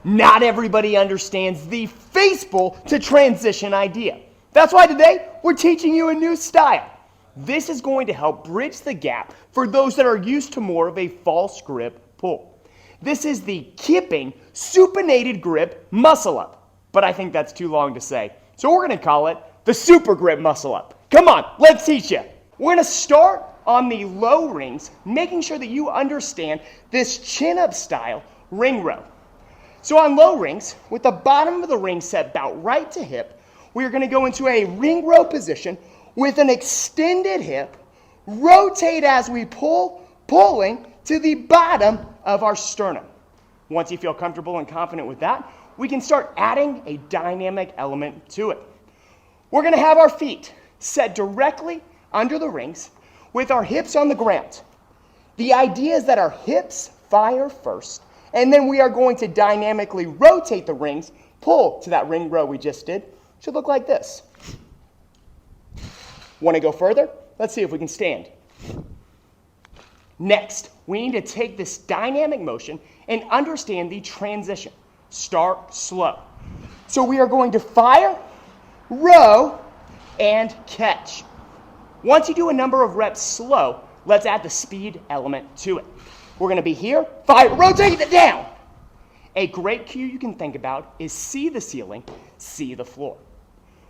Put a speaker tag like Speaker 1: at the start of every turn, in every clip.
Speaker 1: Not everybody understands the face pull to transition idea. That's why today we're teaching you a new style. This is going to help bridge the gap for those that are used to more of a false grip pull. This is the Kipping supinated grip muscle up, but I think that's too long to say. So we're going to call it the super grip muscle up. Come on, let's teach you. We're going to start on the low rings, making sure that you understand this chin up style ring row. So on low rings, with the bottom of the ring set about right to hip, we are going to go into a ring row position with an extended hip, rotate as we pull, pulling to the bottom of our sternum. Once you feel comfortable and confident with that, we can start adding a dynamic element to it. We're going to have our feet set directly under the rings with our hips on the ground. The idea is that our hips fire first, and then we are going to dynamically rotate the rings, pull to that ring row we just did. Should look like this. Want to go further? Let's see if we can stand. Next, we need to take this dynamic motion and understand the transition. Start slow. So we are going to fire, row, and catch. Once you do a number of reps slow, let's add the speed element to it. We're going to be here, fire, rotate it down. A great cue you can think about is see the ceiling, see the floor.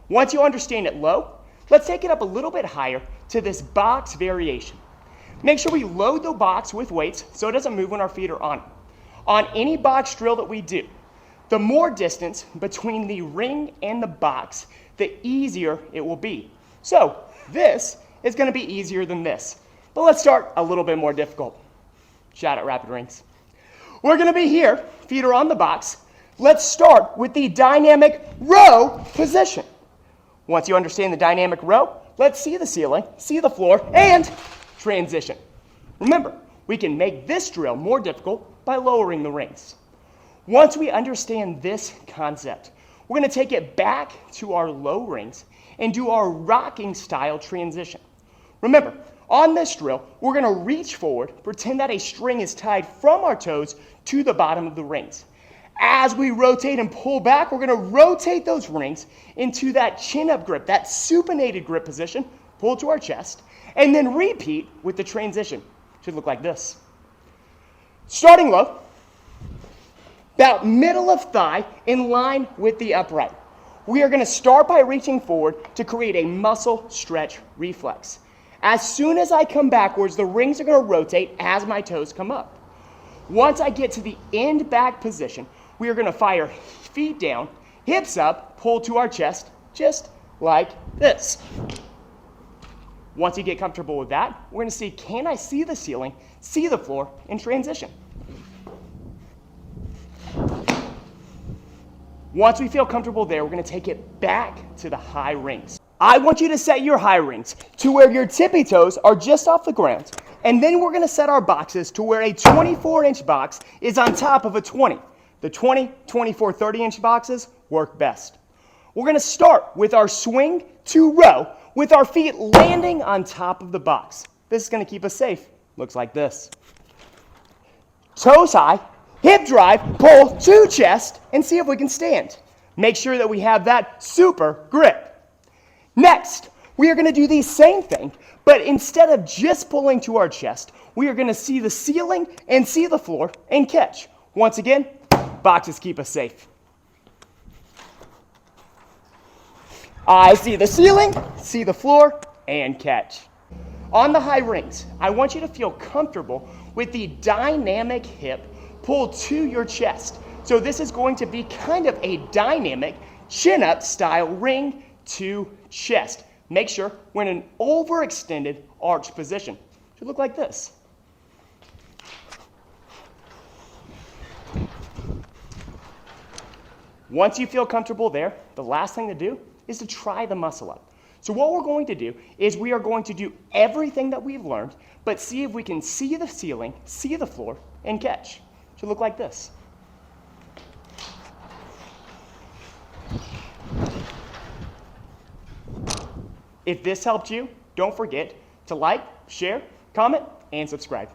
Speaker 1: Once you understand it low, let's take it up a little bit higher to this box variation. Make sure we load the box with weights so it doesn't move when our feet are on it. On any box drill that we do, the more distance between the ring and the box, the easier it will be. So this is going to be easier than this. But let's start a little bit more difficult. Shout out Rapid Rings. We're going to be here, feet are on the box. Let's start with the dynamic row position. Once you understand the dynamic row, let's see the ceiling, see the floor, and transition. Remember, we can make this drill more difficult by lowering the rings. Once we understand this concept, we're going to take it back to our low rings and do our rocking style transition. Remember, on this drill, we're going to reach forward, pretend that a string is tied from our toes to the bottom of the rings. As we rotate and pull back, we're going to rotate those rings into that chin up grip, that supinated grip position, pull to our chest, and then repeat with the transition. Should look like this. Starting low, about middle of thigh in line with the upright. We are going to start by reaching forward to create a muscle stretch reflex. As soon as I come backwards, the rings are going to rotate as my toes come up. Once I get to the end back position, we are going to fire feet down, hips up, pull to our chest, just like this. Once you get comfortable with that, we're going to see, can I see the ceiling, see the floor, and transition. Once we feel comfortable there, we're going to take it back to the high rings. I want you to set your high rings to where your tippy toes are just off the ground, and then we're going to set our boxes to where a 24-inch box is on top of a 20. The 20, 24, 30-inch boxes work best. We're going to start with our swing to row with our feet landing on top of the box. This is going to keep us safe. Looks like this. Toes high, hip drive, pull to chest, and see if we can stand. Make sure that we have that super grip. Next, we are going to do the same thing, but instead of just pulling to our chest, we are going to see the ceiling and see the floor and catch. Once again, boxes keep us safe. I see the ceiling, see the floor, and catch. On the high rings, I want you to feel comfortable with the dynamic hip pull to your chest. So this is going to be kind of a dynamic chin-up style ring to chest. Make sure we're in an overextended arch position. Should look like this. Once you feel comfortable there, the last thing to do is to try the muscle up. So what we're going to do is we are going to do everything that we've learned, but see if we can see the ceiling, see the floor, and catch. Should look like this. If this helped you, don't forget to like, share, comment, and subscribe.